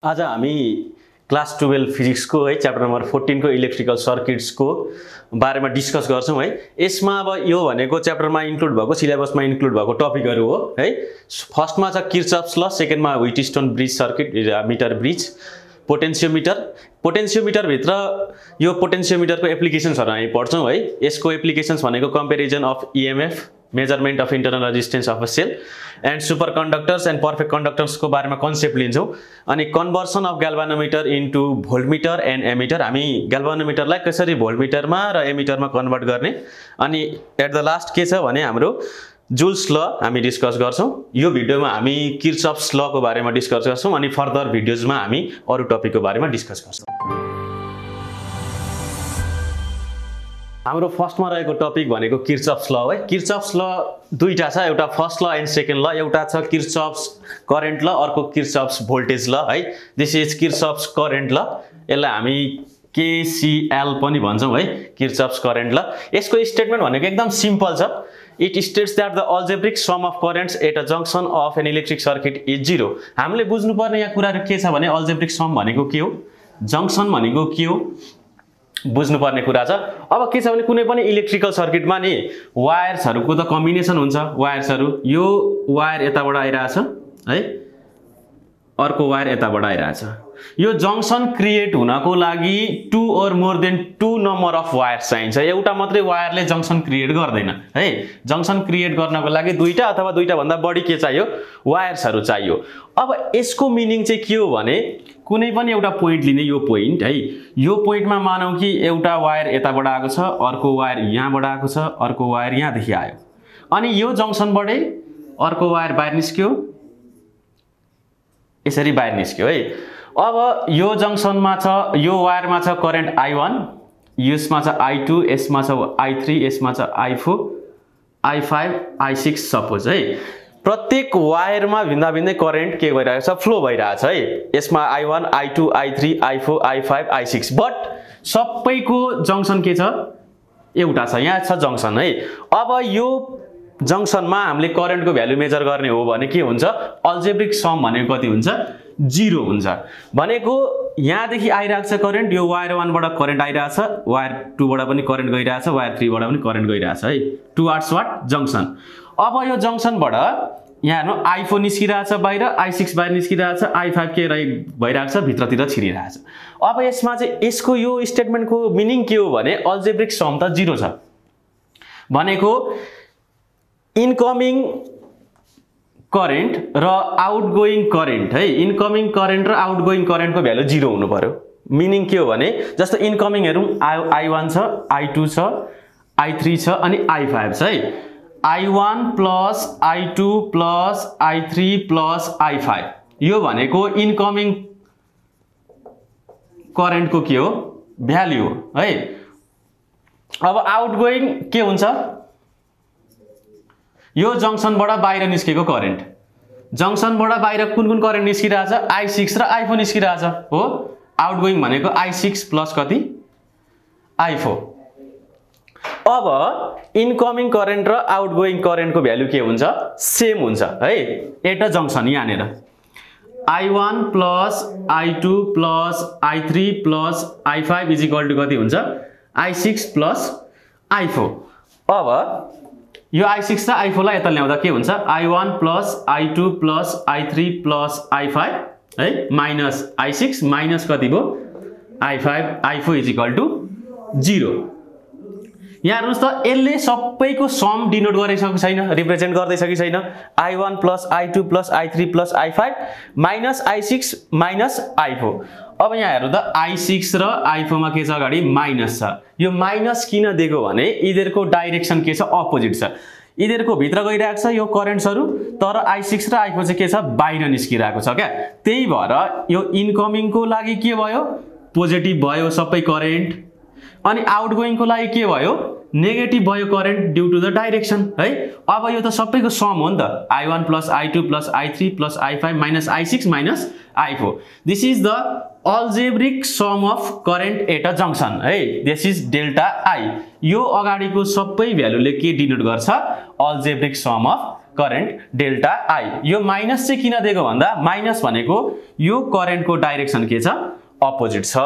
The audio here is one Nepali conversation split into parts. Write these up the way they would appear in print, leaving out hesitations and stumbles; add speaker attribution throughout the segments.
Speaker 1: आज हामी क्लास 12 फिजिक्स को है च्याप्टर नम्बर 14 को इलेक्ट्रिकल सर्किट्स को बारेमा डिस्कस गर्छौं है। यसमा अब यो भनेको च्याप्टरमा इन्क्लुड भएको सिलेबसमा इन्क्लुड भएको टपिकहरु हो है। फर्स्टमा छ किर्चफ्स ल, सेकेन्डमा व्हिटस्टोन ब्रिज सर्किट मिटर ब्रिज, पोटेन्सियोमिटर भित्र यो पोटेन्सियोमिटरको एप्लिकेशन्सहरु हामी पढ्छौं है। यसको एप्लिकेशन्स भनेको comparison of EMF, measurement of internal resistance of a cell and superconductors and perfect conductors को बारेमा कन्सेप्ट लिन्छौं। अनि conversion of galvanometer into voltmeter and ammeter, हामी ग्याल्भानोमिटरलाई कसरी भोल्टमिटरमा र एमिटरमा कन्भर्ट गर्ने। अनि एट द लास्ट के छ भने हाम्रो जुल्स ल हामी डिस्कस गर्छौं। यो भिडियोमा हामी किर्चफ्स ल को बारेमा डिस्कस गर्छौं अनि फर्दर भिडियोजमा हामी अरु टपिकको बारेमा डिस्कस गर्छौं। हाम्रो फर्स्टमा रहेको टपिक भनेको किर्चफ्स ल है। किर्चफ्स ल दुईटा छ, एउटा फर्स्ट ल एन्ड सेकेन्ड ल। एउटा छ किर्चफ्स करेन्ट ल, अर्को किर्चफ्स भोल्टेज ल है। दिस इज किर्चफ्स करेन्ट ल, यसलाई हामी केसीएल पनि भन्छौं है, किर्चफ्स करेन्ट ल। यसको स्टेटमेन्ट भनेको एकदम सिम्पल छ। It states that the algebraic sum of currents at a junction of an electric circuit is 0। हामीले बुझ्नुपर्ने यहाँ कुराहरु के छ भने अल्जेब्रिक सम भनेको के हो, जंक्शन भनेको के हो, बुझ्नुपर्ने कुरा छ। अब के छ भने कुनै पनि इलेक्ट्रिकल सर्किटमा नि वायर्सहरुको त कम्बिनेसन हुन्छ। वायर्सहरु, यो वायर यताबाट आइराछ है, अर्को वायर यताबाट आइराछ। यो जंक्सन क्रिएट हुनको लागि 2 or more than 2 number of wires चाहिन्छ। एउटा मात्रै वायरले जंक्सन क्रिएट गर्दैन है। जंक्सन क्रिएट गर्नको लागि दुईटा अथवा दुईटा भन्दा बढी के चाहियो, वायर्सहरु चाहियो। अब यसको मिनिङ चाहिँ के हो भने कुनै पनि एउटा पोइन्ट लिने, यो पोइन्ट है, यो पोइन्टमा मानौ कि एउटा वायर यताबाट आएको छ, अर्को वायर यहाँबाट आएको छ, अर्को वायर यहाँदेखि आयो। अनि यो जंक्सनबाटै अर्को वायर बाहिर निस्क्यो, यसरी बाहिर निस्क्यो है। अब यो जंक्सनमा छ, यो वायरमा छ करेन्ट I1, यसमा छ I2, यसमा छ I3, यसमा छ I4, I5, I6 सपोज है। प्रत्येक वायरमा भिन्दा भिन्दै करेन्ट के भइरहेको छ, फ्लो भइरहेछ है। यसमा I1, I2, I3, I4, I5, I6, but सबैको जंक्सन के छ, एउटा छ, यहाँ छ जंक्सन है। अब यो जंक्सनमा हामीले करेन्टको भ्यालु मेजर गर्ने हो भने के हुन्छ, अल्जेब्रिक सम भनेको कति हुन्छ, 0 हुन्छ। भनेको यहाँदेखि आइरहेको छ करेन्ट, यो वायर 1 बाट करेन्ट आइरहेछ, वायर 2 बाट पनि करेन्ट गइरहेछ, वायर 3 बाट पनि करेन्ट गइरहेछ है। Towards what, junction. अब यो जंक्सनबाट यहाँ हेर्नु I4 निस्किरहेछ बाहिर, I6 बाहिर निस्किरहेछ, I5 के भइरहेको छ, भित्रतिर छिरिरहेछ। अब यसमा चाहिँ यसको यो स्टेटमेन्टको मिनिङ के हो भने अल्जेब्रिक सम त 0 छ। भनेको इनकमिङ करेन्ट र आउटगोइङ करेन्ट है, इनकमिङ करेन्ट र आउटगोइङ करेन्टको भ्यालु 0 हुनु पर्यो। मिनिङ के हो भने जस्तो इनकमिङ हेरौँ, I1 छ, I2 छ, I3 छ अनि I5 छ है। I1 plus I2 plus I3 plus I5, यो भनेको इनकमिङ करेन्टको के हो, भ्यालु हो है। अब आउटगोइङ के हुन्छ, यो जंक्सनबाट बाहिर निस्केको करेन्ट, जंक्सनबाट बाहिर कुन कुन करेन्ट निस्किरहेछ, I6 र I4 निस्किरहेछ हो। आउटगोइङ भनेको I6 प्लस कति, I4। अब इनकमिङ करेन्ट र आउटगोइङ करेन्टको भ्यालु के हुन्छ, सेम हुन्छ है। एट जंक्सन यहाँनेर I1 plus I2 plus I3 plus I5 is equal to कति हुन्छ, I6 प्लस I4। अब यो I6 र I4 लाई यता ल्याउँदा के हुन्छ, I1 plus I2 plus I3 plus I5 है, माइनस I6 माइनस कति भयो, I5, I4 is equal to 0। यहाँ हेर्नुस् त, यसले सबैको सम डिनोट गरिसकेको छैन, रिप्रेजेन्ट गर्दैछ कि छैन। I1 plus I2 plus I3 plus I5 minus I6 minus I4। अब यहाँ हेर्नु त I6 र I4 मा के छ, अगाडि माइनस छ। यो माइनस किन दिएको भने यिनीहरुको डाइरेक्सन के छ, अपोजिट छ। यिनीहरुको भित्र गइरहेको छ यो करेन्ट्सहरु, तर I6 र I4 चाहिँ के छ, बाहिर निस्किरहेको छ क्या। त्यही भएर यो इनकमिङको लागि के भयो, पोजिटिभ भयो सबै करेन्ट, अनि आउटगोइङको लागि के भयो, नेगेटिभ भयो current due to the direction है। अब यो त सबैको सम हो नि त, I1 plus I2 plus I3 plus I5 minus I6 minus I4। This is the algebraic sum of current at a junction है। This is delta I। यो अगाडिको सबै भ्यालुले के डिनोट गर्छ, algebraic sum of current delta I. यो माइनस चाहिँ किन दिएको भन्दा माइनस भनेको यो करेन्टको डाइरेक्सन के छ अपोजिट छ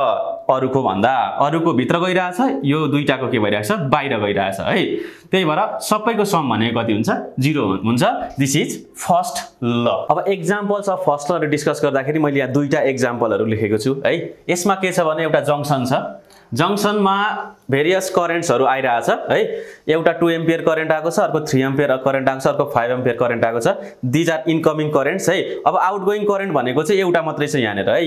Speaker 1: अरुको भन्दा, अरुको भित्र गइरहेछ, यो दुईटाको के भइरहेछ बाहिर गइरहेछ है। त्यही भएर सबैको सम भनेको कति हुन्छ 0 हुन्छ। दिस इज फर्स्ट ल। अब examples of first law discuss गर्दाखेरि मैले यहाँ दुईटा एक्जाम्पलहरु लेखेको छु है। यसमा के छ भने एउटा जंक्सन छ, जंक्सनमा भेरियस करेन्ट्सहरु आइरहेछ है। एउटा 2 एम्पियर करेन्ट आएको छ, अर्को 3 एम्पियर करेन्ट आएको छ, अर्को 5 एम्पियर करेन्ट आएको छ। दिज आर इनकमिङ करेन्ट्स है। अब आउटगोइङ करेन्ट भनेको चाहिँ एउटा मात्रै छ यहाँनेर है,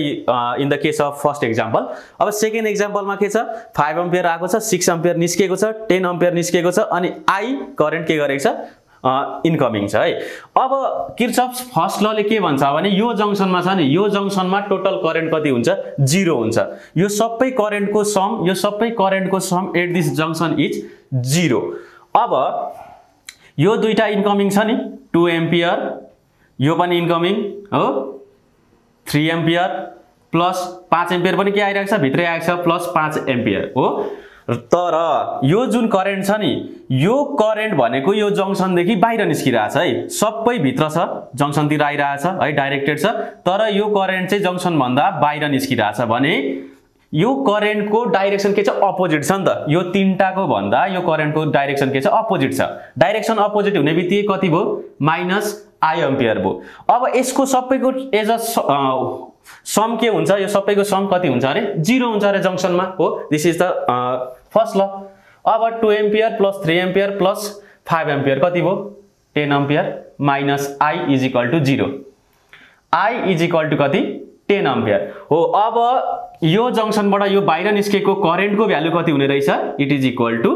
Speaker 1: in the case of first example. अब सेकेन्ड एक्जाम्पलमा के छ 5 एम्पियर आएको छ, 6 एम्पियर निस्केको छ, 10 एम्पियर निस्केको छ अनि आई करेन्ट के गरेको छ इनकमिङ छ है। अब किर्चफ्स फर्स्ट लले के भन्छ भने यो जंक्सनमा छ नि, यो जंक्सनमा टोटल करेन्ट कति हुन्छ 0 हुन्छ। यो सबै करेन्टको सम, यो सबै करेन्टको sum at this junction is 0। अब यो दुईटा इनकमिङ छ नि 2 एम्पियर, यो पनि इनकमिङ हो, 3 एम्पियर प्लस 5 एम्पियर पनि के आइरहेको छ भित्रै आएको छ प्लस 5 एम्पियर हो। तर यो जुन करेन्ट छ नि, यो करेन्ट भनेको यो जंक्सनदेखि बाहिर निस्किरहेछ है, सबै भित्र छ जंक्सनतिर आइरहेछ है, डाइरेक्टेड छ। तर यो करेन्ट चाहिँ जंक्सन भन्दा बाहिर निस्किरहेछ भने यो करेन्टको डाइरेक्सन के छ अपोजिट छ नि त। यो तीनटाको भन्दा यो करेन्टको डाइरेक्सन के छ अपोजिट छ। डाइरेक्सन अपोजिट हुने बित्तिकै कति भयो माइनस आई एम्पियर भयो। अब यसको सबैको एज अ सम के हुन्छ, यो सबैको सम कति हुन्छ अरे 0 हुन्छ अरे जंक्सनमा हो। This is the first law. अब 2 ampere plus 3 ampere plus 5 ampere कति भयो 10 ampere minus I is equal to 0। I is equal to कति 10 एम्पियर हो। अब यो जंक्सनबाट यो बाहिर निस्केको करेन्टको भ्यालु कति हुने रहेछ, it is equal to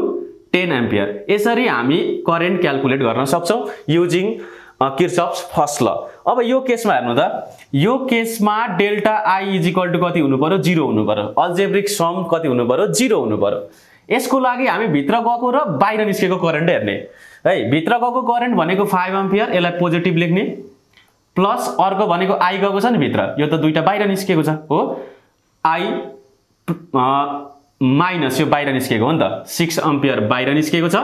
Speaker 1: 10 ampere. यसरी हामी करेन्ट क्याल्कुलेट गर्न सक्छौं युजिङ किर्चफ्स फर्स्ट ल। अब यो केसमा हेर्नु त, यो केसमा delta I is equal to कति हुनु पर्यो 0 हुनु पर्यो। अल्जेब्रिक सम कति हुनु पर्यो 0 हुनु पर्यो। यसको लागि हामी भित्र गएको र बाहिर निस्केको करेन्ट हेर्ने है। भित्र गएको करेन्ट भनेको 5 एम्पियर, यसलाई पोजिटिभ लेख्ने, प्लस अर्को भनेको आई गएको छ नि भित्र, यो त दुईटा बाहिर निस्केको छ हो। आई माइनस यो बाहिर निस्केको हो नि त, 6 एम्पियर बाहिर निस्केको छ,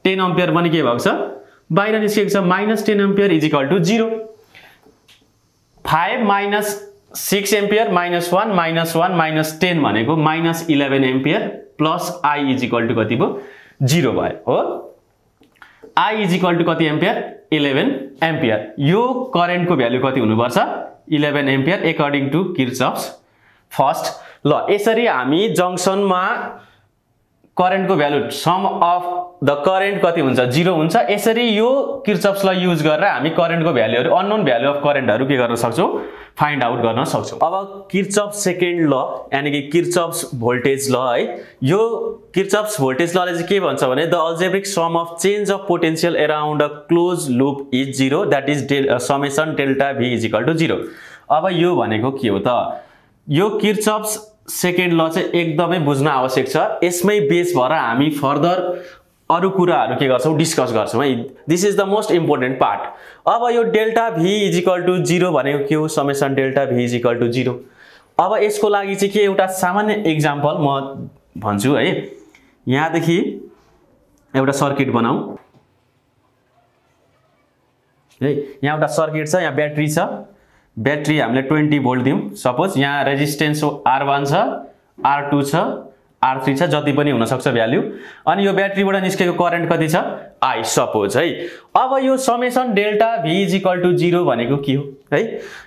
Speaker 1: 10 एम्पियर पनि के भएको छ बाहिर निस्केको छ, minus 10 ampere is equal to 0। 5 minus 6 ampere minus 1 minus 1 minus 10 भनेको minus 11 ampere plus I is equal to कति भयो 0 भयो हो। आई इज इक्वल टु कति एम्पियर 11 एम्पियर। यो करेन्टको भ्यालु कति हुनुपर्छ 11 ampere according to Kirchhoff's first law. यसरी हामी जंक्सनमा करेन्टको value sum of the current कति हुन्छ 0 हुन्छ। यसरी यो किर्चफ्स ल युज गरेर हामी करेन्टको भ्यालुहरु अननोन भ्यालु अफ करेन्टहरु के गर्न सक्छौं फाइन्ड आउट गर्न सक्छौं। अब किर्चफ्स सेकेन्ड ल यानी कि किर्चफ्स भोल्टेज ल है, यो किर्चफ्स भोल्टेज लले चाहिँ के भन्छ भने the algebraic sum of change of potential around a closed loop is 0 that is summation delta v is equal to 0। अब यो भनेको के हो त, यो किर्चफ्स सेकेन्ड ल चाहिँ एकदमै बुझ्न आवश्यक छ। यसमै बेस भएर हामी फर्दर अरु कुराहरु के गर्छौं डिस्कस गर्छौं है। This is the most important part. अब यो delta v is equal to 0 भनेको के हो summation delta v is equal to 0। अब यसको लागि चाहिँ के एउटा सामान्य एक्जाम्पल म भन्छु है। यहाँ देखि एउटा सर्किट बनाऊ है। यहाँ एउटा सर्किट छ, यहाँ ब्याट्री छ, ब्याट्री हामीले 20 भोल्ट दिउँ सपोज। यहाँ रेजिस्टेन्स R1 छ, R2 छ, R3 छ, जति पनि हुन सक्छ भ्यालु। अनि यो ब्याट्रीबाट निस्केको करेन्ट कति छ I सपोज है। अब यो summation delta v is equal to 0 भनेको के हो है।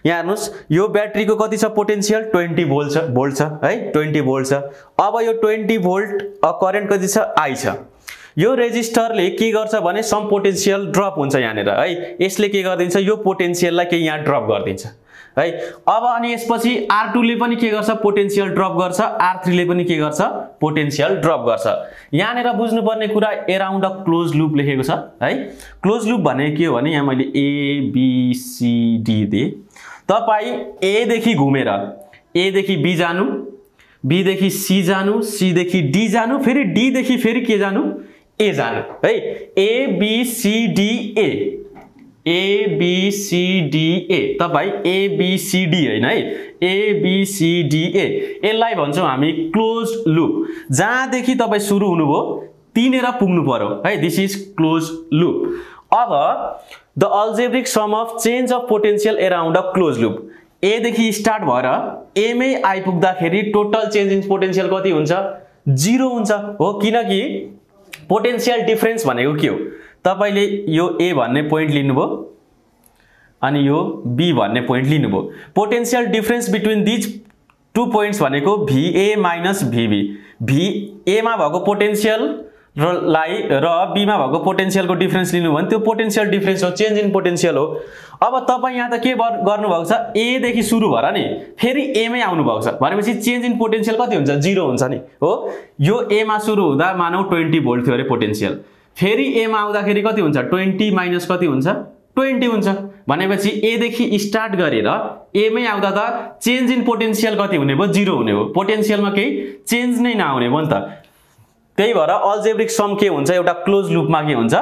Speaker 1: यहाँ हेर्नुस् यो ब्याट्रीको कति छ पोटेन्शियल 20 भोल्ट छ है, 20 भोल्ट छ। अब यो 20 भोल्ट करेन्ट कति छ I छ। यो रेजिस्टरले के गर्छ भने सम पोटेन्शियल ड्रप हुन्छ यहाँनेर है। यसले के गर्दिन्छ यो पोटेन्शियललाई के यहाँ ड्रप गर्दिन्छ है। अब अनि यसपछि R2 ले पनि के गर्छ पोटेन्शियल ड्रप गर्छ, R3 ले पनि के गर्छ पोटेन्शियल ड्रप गर्छ। यहाँनेर बुझ्नुपर्ने कुरा अराउन्ड अ क्लोज लूप लेखेको छ है। क्लोज लूप भनेको के हो भने यहाँ मैले A B C D दिए। तपाई A देखि घुमेर A देखि B जानु, B देखि C जानु, C देखि D जानु, फेरि D देखि फेरि के जानु A जानु है। A B C D A A B C D A तपाई A B C D हैन है, A B C D A यसलाई भन्छौं हामी क्लोज लूप। जहाँदेखि तपाई सुरु हुनुभयो तिनेर पुग्नु पर्यो है। This is close loop. अब the algebraic sum of change of potential around a close loop, A देखि स्टार्ट भएर ए मै आइपुग्दाखेरि टोटल चेन्ज इन पोटेन्शियल कति हुन्छ? 0 हुन्छ हो, किनकि पोटेन्शियल डिफरेन्स भनेको के हो? तपाईले यो ए भन्ने पोइन्ट लिनुभयो अनि यो बी भन्ने पोइन्ट लिनुभयो। Potential difference between these two points भनेको VA माइनस VB। VA मा भएको पोटेन्शियल र B मा भएको पोटेन्शियलको डिफरेन्स लिनु भने त्यो पोटेन्शियल डिफरेन्स हो, चेन्ज इन पोटेन्शियल हो। अब तपाई यहाँ त के गर्नु भएको छ? A देखि सुरु भएर नि फेरि A मै आउनु भएको छ भनेपछि चेन्ज इन पोटेन्शियल कति हुन्छ? 0 हुन्छ नि हो। यो A मा सुरु हुँदा मानौ 20 भोल्ट थियो अरे पोटेन्शियल, फेरि A मा आउँदाखेरि कति हुन्छ? 20 माइनस कति हुन्छ? 20 हुन्छ भनेपछि A देखि स्टार्ट गरेर A मै आउँदा त चेन्ज इन पोटेन्शियल कति हुने भयो? 0 हुने भयो। पोटेन्शियलमा केही चेन्ज नै नआउने भयो नि त। त्यही भएर अल्जेब्रिक सम के हुन्छ? एउटा क्लोज लुपमा के हुन्छ?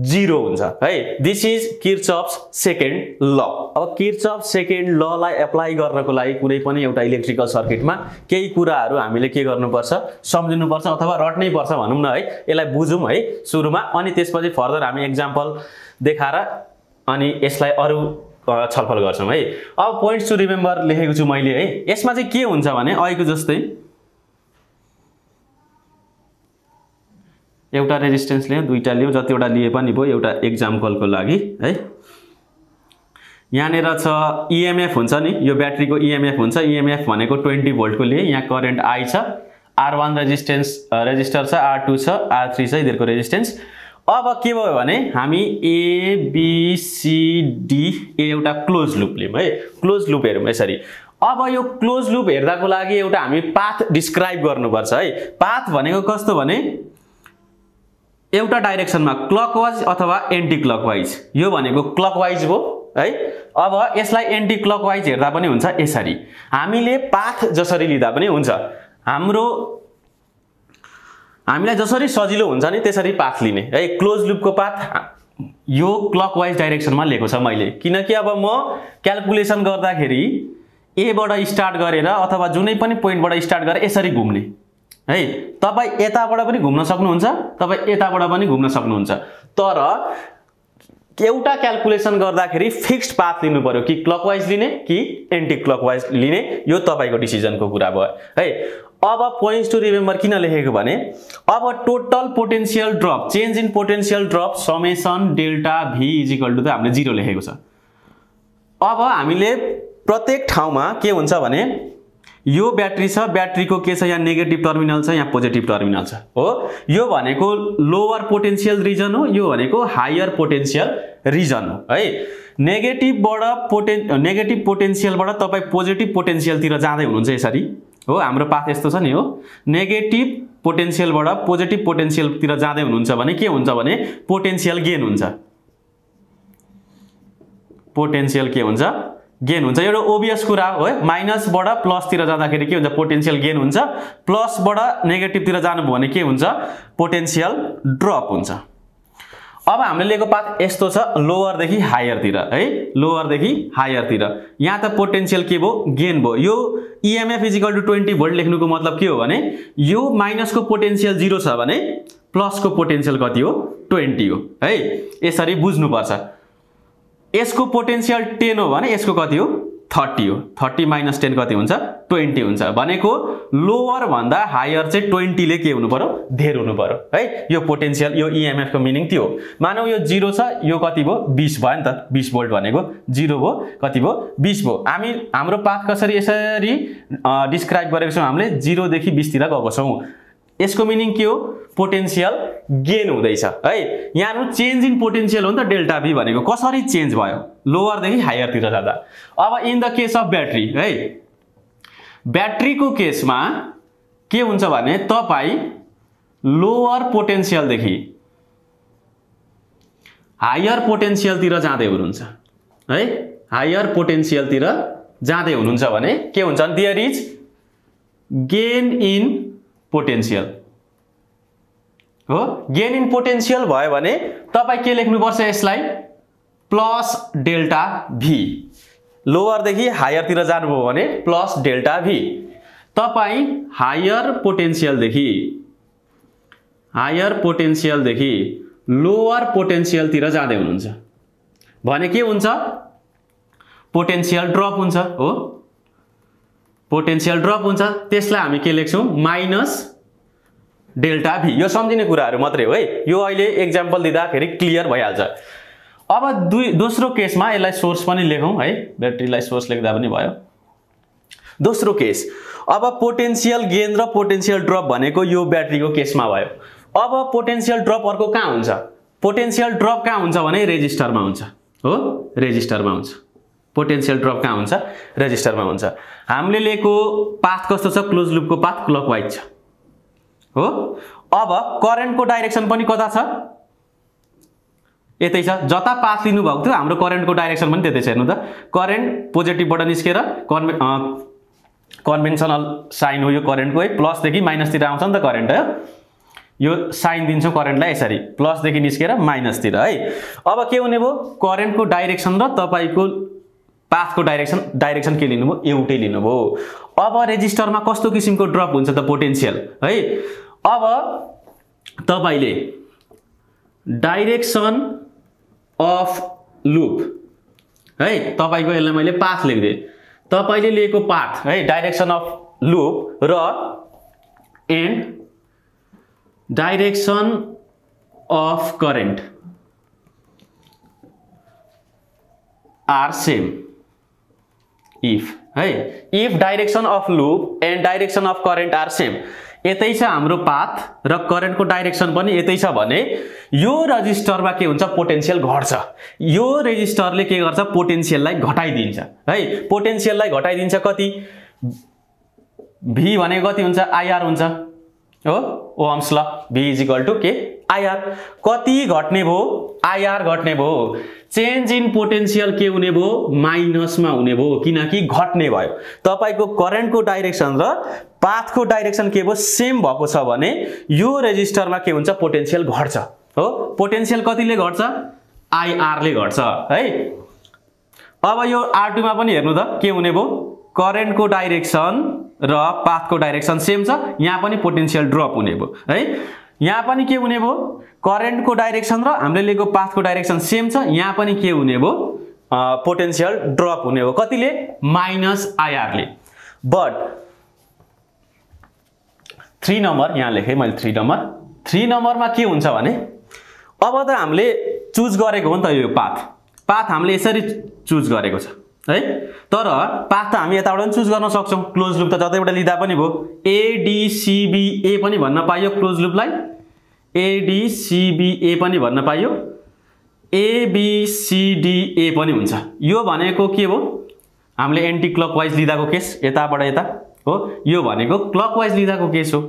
Speaker 1: 0 हुन्छ है। दिस इज किर्चअफ्स सेकेन्ड ल। अब किर्चअफ्स सेकेन्ड ललाई एप्लाई गर्नको लागि कुनै पनि एउटा इलेक्ट्रिकल सर्किटमा केही कुराहरू हामीले के गर्नुपर्छ? सम्झिनुपर्छ अथवा रट्नै पर्छ भनौँ न है। यसलाई बुझौँ है सुरुमा, अनि त्यसपछि फर्दर हामी एक्जाम्पल देखाएर अनि यसलाई अरु छलफल गर्छौं है। अब पोइन्ट्स टु रिमेम्बर लेखेको छु मैले है। यसमा चाहिँ के हुन्छ भने अहिलेको जस्तै एउटा रेजिस्टेन्स लियौं, दुईटा लियौं, जतिवटा लिए पनि भयो एउटा एक्जाम्पलको लागि है। यहाँनेर छ EMF हुन्छ नि, यो ब्याट्रीको EMF हुन्छ। EMF भनेको 20 भोल्टको लिए, यहाँ करेन्ट I छ, R1 रेजिस्टर छ, R2 छ, R3 छ यिनीहरुको रेजिस्टेन्स। अब के भयो भने हामी A B C D एउटा क्लोज लुप लियौं है। क्लोज लुप हेरौँ यसरी। अब यो क्लोज लुप हेर्दाको लागि एउटा हामी पाथ डिस्क्राइब गर्नुपर्छ है। पाथ भनेको कस्तो भने एउटा डाइरेक्सनमा क्लकवाइज अथवा एन्टी क्लकवाइज, यो भनेको क्लकवाइज हो है। अब यसलाई एन्टी क्लकवाइज हेर्दा पनि हुन्छ यसरी। हामीले पाथ जसरी लिदा पनि हुन्छ, हामीलाई जसरी सजिलो हुन्छ नि त्यसरी पाथ लिने है। क्लोज लुपको पाथ यो क्लकवाइज डाइरेक्सनमा लिएको छ मैले, किनकि अब म क्याल्कुलेसन गर्दाखेरि ए बाट स्टार्ट गरेर अथवा जुनै पनि पोइन्टबाट स्टार्ट गरेर यसरी घुम्ने है। तपाई यताबाट पनि घुम्न सक्नुहुन्छ, तपाई यताबाट पनि घुम्न सक्नुहुन्छ, तर एउटा क्याल्कुलेसन गर्दाखेरि फिक्स्ड पाथ लिनु पर्यो कि क्लकवाइज लिने कि एन्टी क्लकवाइज लिने, यो तपाईको डिसिजनको कुरा भयो है। अब पोइन्ट्स टु रिमेम्बर किन लेखेको भने अब total potential drop, change in potential drop summation delta V equal to त हामीले 0 लेखेको छ। अब हामीले प्रत्येक ठाउँमा के हुन्छ भने यो ब्याट्री छ, ब्याट्रीको के छ? यहाँ नेगेटिभ टर्मिनल छ, यहाँ पोजिटिभ टर्मिनल छ हो। यो भनेको लोअर पोटेन्शियल रिजन हो, यो भनेको हायर पोटेन्शियल रिजन हो है। नेगेटिभ पोटेन्शियलबाट तपाई पोजिटिभ पोटेन्शियलतिर जाँदै हुनुहुन्छ यसरी हो। हाम्रो पाथ यस्तो छ नि हो। नेगेटिभ पोटेन्शियलबाट पोजिटिभ पोटेन्शियलतिर जाँदै हुनुहुन्छ भने के हुन्छ भने पोटेन्शियल गेन हुन्छ। पोटेन्शियल के हुन्छ? गेन हुन्छ। एउटा ओबियस कुरा हो है। माइनसबाट प्लसतिर जाँदाखेरि के हुन्छ? पोटेन्शियल गेन हुन्छ। प्लसबाट नेगेटिभतिर जानुभयो भने के हुन्छ? पोटेन्शियल ड्रप हुन्छ। अब हामीले लिएको पाथ यस्तो छ, लोअर देखि हायरतिर है। लोअर देखि हायरतिर यहाँ त पोटेन्शियल के भयो? गेन भयो। यो EMF इक्वल टु 20 भोल्ट लेख्नुको मतलब के हो भने यो माइनसको पोटेन्शियल 0 छ भने प्लसको पोटेन्शियल कति हो? 20 हो है। यसरी बुझ्नुपर्छ। यसको पोटेन्शियल 10 हो भने यसको कति हो? 30 हो। 30 माइनस 10 कति हुन्छ? 20 हुन्छ। भनेको लोअर भन्दा हायर चाहिँ 20 ले के हुनु पर्यो? धेर हुनु पर्यो है। यो पोटेन्शियल, यो EMF को मिनिङ त्यो हो। मानौ यो 0 छ, यो कति भयो? 20 भयो नि त। 20 भोल्ट भनेको 0 भयो, कति भयो? 20 भयो। हाम्रो पाथ कसरी यसरी डिस्क्राइब गरेको छौं? हामीले 0 देखि 20 तिर गएको छौं। यसको मिनिङ के हो? पोटेन्शियल गेन हुँदैछ है। यहाँ चेन्ज इन पोटेन्शियल हो नि त डेल्टा V भनेको। कसरी चेन्ज भयो? लोअर देखि हायर तिर जाँदा। अब in the case of battery है, ब्याट्रीको केसमा के हुन्छ भने तपाई लोअर पोटेन्शियल देखि हायर पोटेन्शियल तिर जाँदै हुनुहुन्छ है। हायर पोटेन्शियल तिर जाँदै हुनुहुन्छ भने के हुन्छ? There is gain in potential हो। गेन इन पोटेन्शियल भयो भने तपाई के लेख्नु पर्छ? यसलाई प्लस डेल्टा V। लोअर देखि हायर तिर जानुभयो भने प्लस डेल्टा V। तपाई हायर पोटेन्शियल देखि लोअर पोटेन्शियलतिर जाँदै हुनुहुन्छ भने के हुन्छ पोटेन्शियल ड्रप हुन्छ हो पोटेन्शियल ड्रप हुन्छ त्यसलाई हामी के लेख्छौं माइनस डेल्टा भी यो सम्झिने कुराहरु मात्रै हो है यो अहिले एक्जाम्पल दिँदाखेरि क्लियर भइहाल्छ अब दोस्रो केसमा यसलाई सोर्स पनि लेखौं है ब्याट्रीलाई सोर्स लेख्दा पनि भयो दोस्रो केस अब पोटेन्शियल गेन र पोटेन्शियल ड्रप भनेको यो ब्याट्रीको केसमा भयो अब पोटेन्शियल ड्रप अर्को कहाँ हुन्छ पोटेन्शियल ड्रप कहाँ हुन्छ भने रेजिस्टरमा हुन्छ हो रेजिस्टरमा हुन्छ पोटेन्शियल ड्रप कहाँ हुन्छ रेजिस्टरमा हुन्छ हामीले लिएको पाथ कस्तो छ क्लोज लुपको पाथ क्लकवाइज छ हो अब करेन्टको डाइरेक्सन पनि कता छ यतै छ जता पाथ लिनु भएको थियो हाम्रो करेन्टको डाइरेक्सन पनि त्यतै छ हेर्नु त करेन्ट पोजिटिभबाट निस्केर कन्भेन्सनल साइन हो यो करेन्टको है प्लस देखि माइनस तिर आउँछ नि त करेन्ट है यो साइन दिन्छौं करेन्टलाई यसरी प्लस देखि निस्केर माइनस तिर है अब के हुने भो करेन्टको डाइरेक्सन र तपाईको पाथको डाइरेक्सन के लिनुभयो एउटै लिनुभयो अब रेजिस्टरमा कस्तो किसिमको ड्रप हुन्छ त पोटेन्शियल है अब तपाईले डाइरेक्सन अफ लुप है तपाईको यसलाई मैले पाथ लेख्दै तपाईले लिएको पाथ है डाइरेक्सन अफ लुप र and direction of current are same if है if direction of loop and direction of current are same यतै छ हाम्रो पाथ र करेन्टको डाइरेक्सन पनि यतै छ भने यो रेजिस्टरमा के हुन्छ पोटेन्शियल घट्छ यो रेजिस्टरले के गर्छ पोटेन्शियललाई घटाइदिन्छ है पोटेन्शियललाई घटाइदिन्छ कति v भनेको कति हुन्छ आईआर हुन्छ हो ओहम्स ल v के आईआर कति घट्ने भो आईआर घट्ने भो चेन्ज इन पोटेन्शियल के हुने भो माइनसमा हुने भो किनकि घट्ने भयो तपाईको करेन्टको डाइरेक्सन र पाथको डाइरेक्सन के भो सेम भएको छ भने यो रेजिस्टरमा के हुन्छ पोटेन्शियल घट्छ हो पोटेन्शियल कतिले घट्छ आईआर ले घट्छ है अब यो R2 मा पनि हेर्नु त के हुने भो करेन्टको डाइरेक्सन र पाथको डाइरेक्सन सेम छ यहाँ पनि पोटेन्शियल ड्रप हुने भो है यहाँ पनि के हुने भो करेन्टको डाइरेक्सन र हामीले लिएको पाथको डाइरेक्सन सेम छ यहाँ पनि के हुने भो पोटेन्शियल ड्रप हुने भो कतिले माइनस आईआर ले बट 3 नम्बर यहाँ लेखे मैले 3 नम्बरमा के हुन्छ भने अब त हामीले चुज गरेको हो नि त यो पाथ हामीले यसरी चुज गरेको छ है तर पाथ त हामी यताबाट पनि चुज गर्न सक्छौं क्लोज लुप त जतैबाट लिदा पनि भो ADCBA पनि भन्न पाइयो क्लोज लुपलाई ADCBA पनि भन्न पाइयो ABCDA पनि हुन्छ यो भनेको के हो हामीले एन्टी क्लकवाइज लिदाको केस यताबाट यता हो यो भनेको क्लकवाइज लिदाको केस हो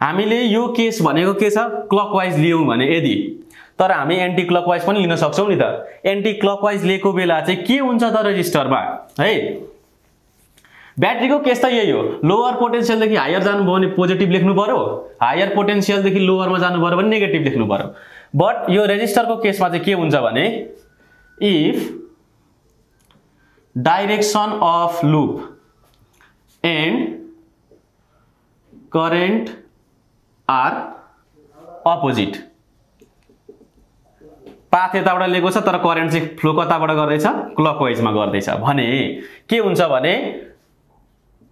Speaker 1: हामीले यो केस भनेको के छ क्लकवाइज लियौं भने यदि तर हामी एन्टी क्लकवाइज पनि लिन सक्छौं नि त एन्टी क्लकवाइज लिएको बेला चाहिँ के हुन्छ त रेजिस्टरमा है ब्याट्रीको केस त यही हो लोअर पोटेन्शियल देखि हायर जानु भयो भने पोजिटिभ लेख्नु पर्यो हायर पोटेन्शियल देखि लोअरमा जानु पर्यो भने नेगेटिभ लेख्नु पर्यो बट यो रेजिस्टरको केसमा चाहिँ के हुन्छ भने if direction of loop and current are opposite path यताबाट लिएको छ तर करेन्ट चाहिँ फ्लो कताबाट गर्दैछ क्लकवाइजमा गर्दैछ भने के हुन्छ भने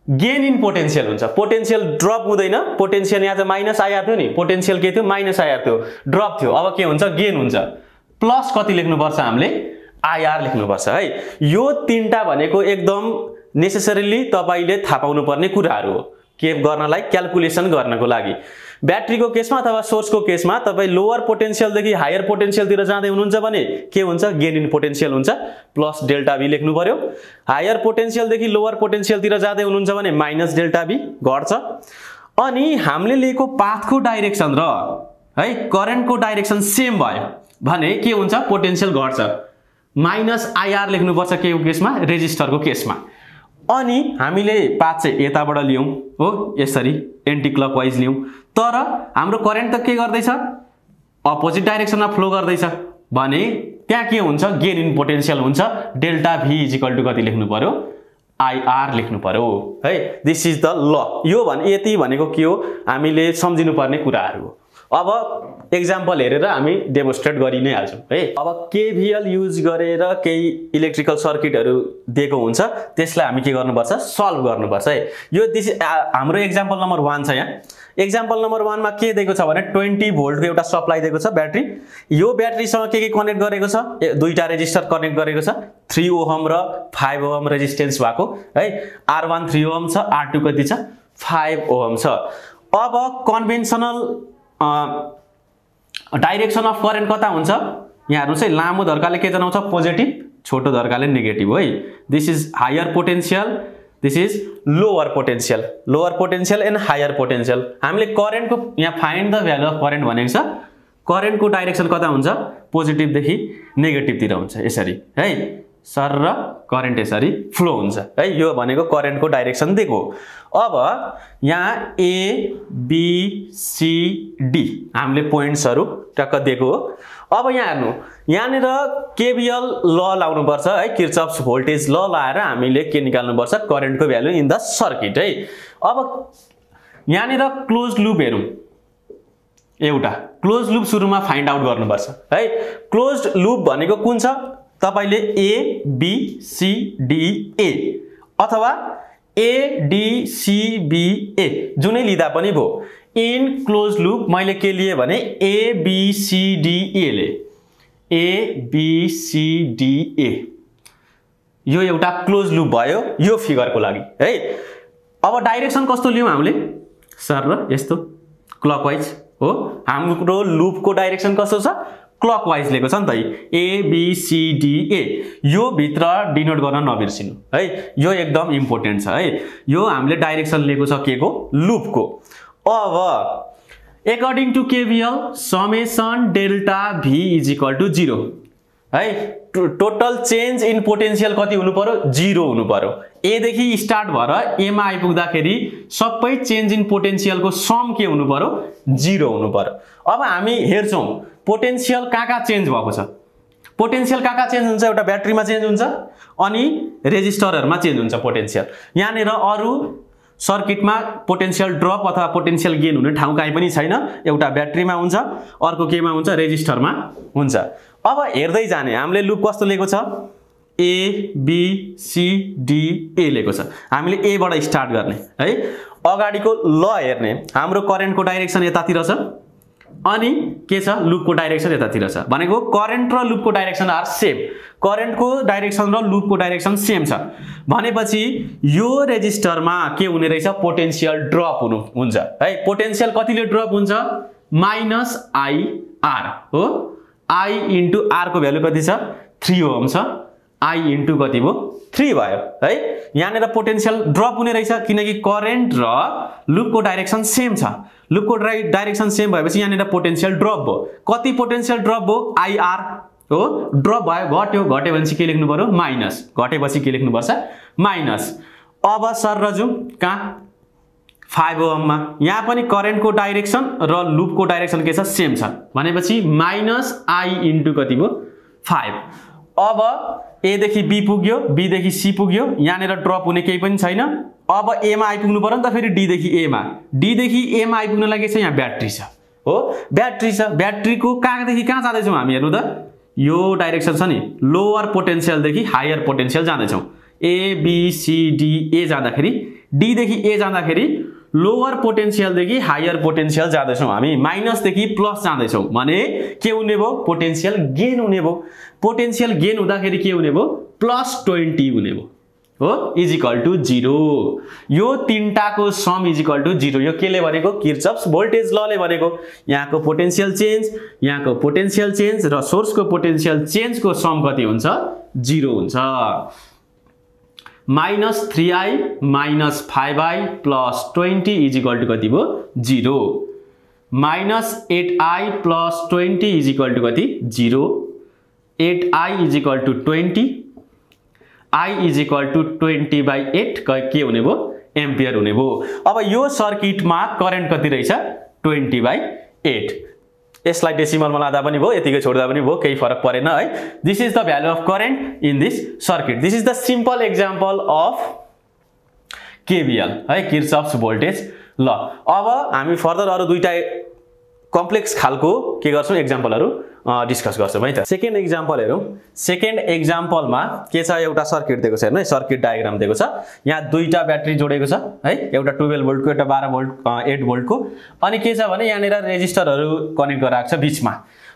Speaker 1: गेन इन पोटेन्शियल हुन्छ पोटेन्शियल ड्रप हुँदैन पोटेन्शियल यहाँ चाहिँ माइनस आईआर थियो नि पोटेन्शियल के थियो माइनस आईआर थियो ड्रप थियो अब के हुन्छ गेन हुन्छ प्लस कति लेख्नु पर्छ हामीले आईआर लेख्नु पर्छ है यो तीनटा भनेको एकदम नेसेसरीली तपाईले थाहा पाउनु पर्ने कुराहरु हो के गर्नलाई क्याल्कुलेसन गर्नको लागि ब्याट्रीको केसमा अथवा सोर्सको केसमा तपाई लोअर पोटेन्शियल देखि हायर पोटेन्शियल तिर जाँदै हुनुहुन्छ भने के हुन्छ गेन इन पोटेन्शियल हुन्छ प्लस डेल्टा भी लेख्नु पर्यो हायर पोटेन्शियल देखि लोअर पोटेन्शियल तिर जाँदै हुनुहुन्छ भने माइनस डेल्टा भी घट्छ अनि हामीले लिएको पाथको डाइरेक्सन र है करेन्टको डाइरेक्सन सेम भयो भने के हुन्छ पोटेन्शियल घट्छ माइनस आईआर लेख्नु पर्छ के केसमा रेजिस्टरको केसमा अनि हामीले पाथ चाहिँ यताबाट लियौं हो यसरी एन्टी क्लकवाइज लियौं तर हाम्रो करेन्ट त के गर्दैछ अपोजिट डाइरेक्सनमा फ्लो गर्दैछ भने त्यहाँ के हुन्छ गेन इन पोटेन्शियल हुन्छ डेल्टा v कति लेख्नु पर्यो आईआर लेख्नु पर्यो है दिस इज द ल यो भने यति भनेको के हो हामीले सम्झिनु पर्ने कुराहरु हो अब एक्जाम्पल हेरेर हामी डेमोन्स्ट्रेट गरि नै हाल्छौँ है। अब केभिएल युज गरेर केही इलेक्ट्रिकल सर्किटहरू दिएको हुन्छ, त्यसलाई हामी के गर्नुपर्छ, सल्भ गर्नुपर्छ है। यो हाम्रो एक्जाम्पल नम्बर 1 छ। यहाँ एक्जाम्पल नम्बर 1 मा के दिएको छ भने 20 भोल्टको एउटा सप्लाई दिएको छ ब्याट्री। यो ब्याट्रीसँग के कनेक्ट गरेको छ, दुईटा रेजिस्टर कनेक्ट गरेको छ, 3 ओहम र 5 ओहम रेजिस्टेन्स भएको है। R1 3 ओहम छ, R2 कति छ, 5 ओहम छ। अब कन्भेन्सनल डाइरेक्सन अफ करेन्ट कता हुन्छ, यहाँ हेर्नुस् है, लामो धर्काले के जनाउँछ, पोजिटिभ, छोटो धर्काले नेगेटिभ है। This is higher potential, this is lower potential and higher potential. हामीले करेन्टको यहाँ find the value of current भनेको छ। करेन्टको डाइरेक्सन कता हुन्छ, पोजिटिभदेखि नेगेटिभतिर हुन्छ, यसरी है। सर र करेन्ट यसरी फ्लो हुन्छ है। यो भनेको करेन्टको डाइरेक्सन दिएको। अब यहाँ ए बी सी डी हामीले पोइन्ट्सहरू टक्क दिएको हो। अब यहाँ हेर्नु, यहाँनिर केभिएल ल लाउनुपर्छ है, किर्चफ्स भोल्टेज ल लाएर हामीले के निकाल्नुपर्छ, करेन्टको भ्यालु इन द सर्किट है। अब यहाँनिर क्लोज लुप हेरौँ, एउटा क्लोज लुप सुरुमा फाइन्ड आउट गर्नुपर्छ है। क्लोज लुप भनेको कुन छ, तपाईले A B C D A अथवा A D C B A जुनै लिदा पनि भो। इन क्लोज लुप मैले के लिए भने A B C D A ले, A B C D A, यो एउटा क्लोज लुप भयो यो फिगरको लागि है। अब डाइरेक्सन कस्तो लियौं हामीले, सर र यस्तो क्लकवाइज हो। हाम्रो लुपको डाइरेक्सन कस्तो छ, क्लकवाइज लिएको छ नि त, A B C D A. यो भित्र डिनोट गर्न नबिर्सिनु है, यो एकदम इम्पोर्टेन्ट छ है। यो हामीले डाइरेक्सन लिएको छ के को, लुपको। अब according to KVL summation delta V is equal to 0 है। टोटल चेन्ज इन पोटेन्शियल कति हुनु पर्यो, 0 हुनु पर्यो। ए देखि स्टार्ट भएर ए मा आइपुग्दाखेरि सबै चेन्ज इन पोटेन्शियलको सम के हुनु पर्यो, 0 हुनु पर्यो। अब हामी हेर्छौं पोटेन्शियल कहाँ चेन्ज भएको छ। पोटेन्शियल कहाँ चेन्ज हुन्छ, एउटा ब्याट्रीमा चेन्ज हुन्छ अनि रेजिस्टरहरुमा चेन्ज हुन्छ पोटेन्शियल। यहाँनिर अरु सर्किटमा पोटेन्शियल ड्रप अथवा पोटेन्शियल गेन हुने ठाउँ कहीँ पनि छैन। एउटा ब्याट्रीमा हुन्छ, अर्को केमा हुन्छ, रेजिस्टरमा हुन्छ। अब हेर्दै जाने, हामीले लुप कस्तो लिएको छ, A B C D A लिएको छ। हामीले ए बाट स्टार्ट गर्ने है। अगाडिको ल हेर्ने, हाम्रो करेन्टको डाइरेक्सन यतातिर छ अनि के छ, लुपको डाइरेक्सन यतातिर छ। भनेको करेन्ट र लुपको डाइरेक्सन आर सेम। करेन्टको डाइरेक्सन र लुपको डाइरेक्सन सेम छ भनेपछि यो रेजिस्टरमा के हुने रहेछ, पोटेन्शियल ड्रप हुन्छ है। पोटेन्शियल कतिले ड्रप हुन्छ, माइनस आई आर हो। आई इन्टु आर को भ्यालु कति छ, 3 ओम छ। आई इन्टु कति भयो, 3 भयो है। यहाँनिर पोटेन्शियल ड्रप हुने रहेछ किनकि करेन्ट र लुपको डाइरेक्सन सेम छ। लुपको डाइरेक्सन सेम भएपछि यहाँनिर पोटेन्शियल ड्रप भयो। कति पोटेन्शियल ड्रप भयो, आई आर हो। ड्रप भयो, घट्यो, घटेपछि के लेख्नु पर्यो, माइनस। घटेपछि के लेख्नु पर्छ, माइनस। अब सर र जुम कहाँ, 5 ओममा। यहाँ पनि करेन्टको डाइरेक्सन र लुपको डाइरेक्सन के छ, सेम छ भनेपछि माइनस आई इन्टु कति भयो, 5। अब ए देखि बी पुग्यो, बी देखि सी पुग्यो, यहाँनिर ड्रप हुने केही पनि छैन। अब ए मा आइपुग्नु पर्यो नि त, फेरि डी देखि ए मा। डी देखि ए मा आइपुग्न लागि चाहिँ यहाँ ब्याट्री छ हो। ब्याट्री छ, ब्याट्रीको कहाँदेखि कहाँ जाँदैछौँ हामी, हेर्नु त, यो डाइरेक्सन छ नि, लोअर पोटेन्शियल देखि हायर पोटेन्शियल जाँदैछौँ। A B C D A जाँदाखेरि, डी देखि ए जाँदाखेरि लोअर पोटेन्शियल देखि हायर पोटेन्शियल जाँदैछौँ हामी। माइनस देखि प्लस जाँदैछौँ भने के हुने भयो, पोटेन्शियल गेन हुने भयो। पोटेन्शियल गेन हुँदाखेरि के हुने भयो, +20 हुने भयो हो, इज इक्वल टू 0। यो तीनटाको सम इज इक्वल टू 0। यो केले भनेको, किर्चफ्स भोल्टेज लले भनेको। यहाँको पोटेन्शियल चेन्ज, यहाँको पोटेन्शियल चेन्ज र सोर्सको पोटेन्शियल चेन्जको सम कति हुन्छ, 0 हुन्छ। -3i - 5i + 20 is equal two कति भयो, 0। -8i + 20 इज इक्वल टू कति, 0। 8i is equal to 20, i is equal to 20/8 के हुने भयो, एम्पियर हुने भयो। अब यो सर्किटमा करेन्ट कति रहेछ, 20/8। यसलाई डेसिमलमा लादा पनि भयो, यतिकै छोड्दा पनि भयो, केही फरक परेन है। This is the value of current in this circuit. This is the simple example of KVL है, किर्चफ्स भोल्टेज ल। अब हामी फर्दर अरु दुईटा कम्प्लेक्स खालको के गर्छौं एक्जाम्पलहरु डिस्कस गर्छौं है त। सेकेन्ड एक्जाम्पल हेरौं। सेकेन्ड एक्जाम्पलमा के छ, एउटा सर्किट दिएको छ हेर्नु है, सर्किट डायग्राम दिएको छ। यहाँ दुईटा ब्याट्री जोडेको छ है, एउटा 12 भोल्टको एउटा 12 भोल्ट 8 भोल्टको। अनि के छ भने यहाँनेर रेजिस्टरहरु कनेक्ट गराएको छ बीचमा।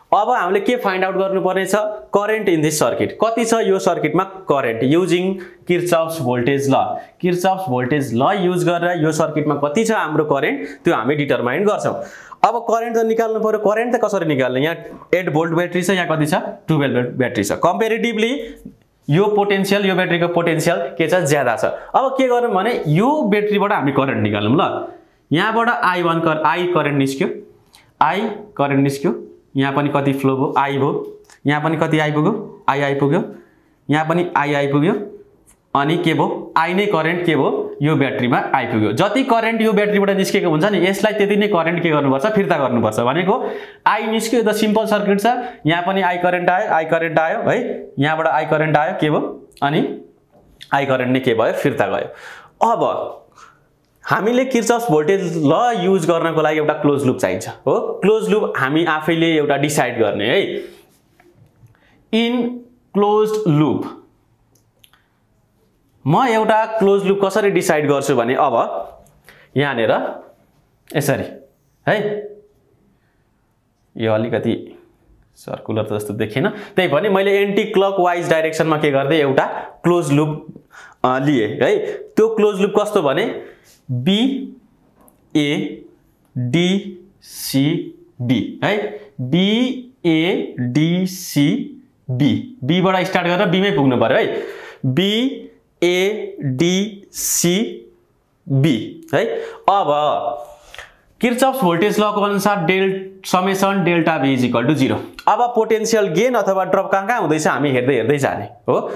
Speaker 1: अब हामीले के फाइन्ड आउट गर्नुपर्ने छ, करेन्ट इन दिस सर्किट कति छ यो सर्किटमा करेन्ट युजिङ किर्चफ्स भोल्टेज ल। किर्चफ्स भोल्टेज ल युज गरेर यो सर्किटमा कति छ हाम्रो करेन्ट त्यो हामी डिटरमाइन गर्छौं। अब करेन्ट त निकाल्नु पर्यो, करेन्ट त कसरी निकाल्ने, यहाँ 8 भोल्ट ब्याट्री छ, यहाँ कति छ 12 भोल्ट ब्याट्री छ। कम्पेरेटिभली यो पोटेन्शियल यो ब्याट्रीको पोटेन्शियल के छ ज्यादा छ। अब के गर्नु भने यो ब्याट्रीबाट हामी करेन्ट निकाल्नु ल। यहाँबाट I करेन्ट निस्क्यो, I करेन्ट निस्क्यो, यहाँ पनि कति फ्लो भयो I भयो, यहाँ पनि कति आइपुग्यो I आइपुग्यो, यहाँ पनि I आइपुग्यो, अनि के भयो I नै करेन्ट के भयो यो ब्याट्रीमा आइपुग्यो। जति करेन्ट यो ब्याट्रीबाट निस्केको हुन्छ नि यसलाई त्यति नै करेन्ट के गर्नुपर्छ फिर्ता गर्नुपर्छ भनेको। I निस्क्यो त सिम्पल सर्किट छ, यहाँ पनि I करेन्ट आयो है, यहाँबाट I करेन्ट आयो के भयो अनि I करेन्ट नै के भयो फिर्ता गयो। अब हामीले किर्चफ्स भोल्टेज ल युज गर्नको लागि एउटा क्लोज लुप चाहिन्छ हो। क्लोज लुप हामी आफैले एउटा डिसाइड गर्ने है। इन क्लोज्ड लुप म एउटा क्लोज लुप कसरी डिसाइड गर्छु भने अब यहाँनेर यसरी है, यो अलिकति सर्कुलर त जस्तो देखिएन, त्यही पनि मैले एन्टी क्लकवाइज डाइरेक्सनमा के गर्दै एउटा क्लोज लुप लिए है। त्यो क्लोज लुप कस्तो भने B A D C B है, B A D C B, B बाट स्टार्ट गरेर B मै पुग्नु पर्यो है, B A D C B है। अब किर्चफ्स भोल्टेज लको अनुसार समेसन डेल्टा B = 0। अब पोटेन्शियल गेन अथवा ड्रप कहाँ हुँदैछ हामी हेर्दै जाने हो।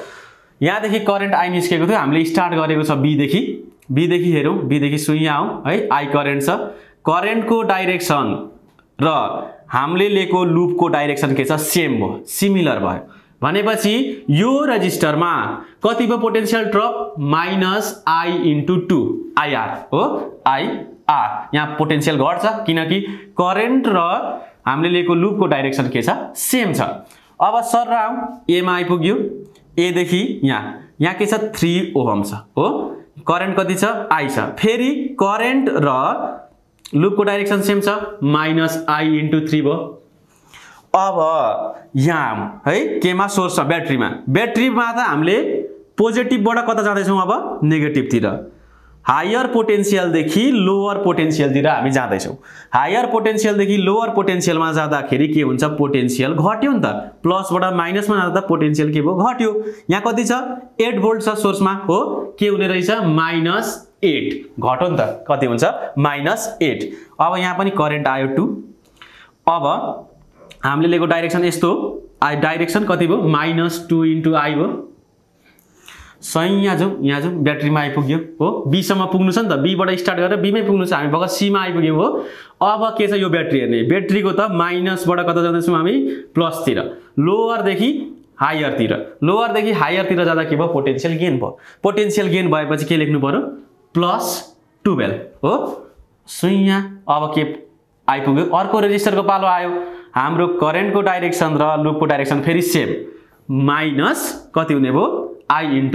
Speaker 1: यहाँदेखि करेन्ट I निस्केको थियो, हामीले स्टार्ट गरेको छ B देखि हेरौं, B देखि सुइया आऊ है, I करेन्ट छ, करेन्टको डाइरेक्सन र हामीले लिएको लुपको डाइरेक्सन के छ सेम भयो, सिमिलर भयो भनेपछि यो रेजिस्टरमा कति भयो पोटेन्शियल ड्रप -I × 2 IR हो, IR। यहाँ पोटेन्शियल घट्छ किनकि करेन्ट र हामीले लिएको लुपको डाइरेक्सन के छ सेम छ। अब सर आऊ A मा आइपुग्यो, A देखि यहाँ के छ 3 ओहम छ हो, करेन्ट कति छ I छ, फेरि करेन्ट र लुपको डाइरेक्सन सेम छ -I × 3 भयो। अब यहाँ है केमा सोर्स छ ब्याट्रीमा त हामीले पोजिटिभबाट कता जाँदैछौँ अब नेगेटिभतिर, हायर पोटेन्शियलदेखि लोअर पोटेन्शियलतिर हामी जाँदैछौँ। हायर पोटेन्शियलदेखि लोअर पोटेन्शियलमा जाँदाखेरि के हुन्छ पोटेन्शियल घट्यो नि त, प्लसबाट माइनसमा जाँदा त पोटेन्शियल के भयो घट्यो। यहाँ कति छ 8 भोल्ट छ सोर्समा हो, के हुने रहेछ -8 घट्यो नि त, कति हुन्छ -8। अब यहाँ पनि करेन्ट आयो 2। अब हामीले लिएको डाइरेक्सन यस्तो डाइरेक्सन कति भयो -2 × I भयो। सही यहाँ जाउँ ब्याट्रीमा आइपुग्यो हो, B सम्म पुग्नु छ नि त, B बाट स्टार्ट गरेर B मै पुग्नु छ, हामी भर्खर C मा आइपुग्यौं हो। अब के छ यो ब्याट्री हेर्ने, ब्याट्रीको त माइनसबाट कता जाँदैछौँ हामी प्लसतिर, लोअरदेखि हायरतिर जाँदा के भयो पोटेन्शियल गेन भयो। पोटेन्शियल गेन भएपछि के लेख्नु पर्यो +12 हो। सुइया अब के आइपुग्यो, अर्को रेजिस्टरको पालो आयो, हाम्रो करेन्टको डाइरेक्सन र लुपको डाइरेक्सन फेरि सेम, माइनस कति हुने भयो I ×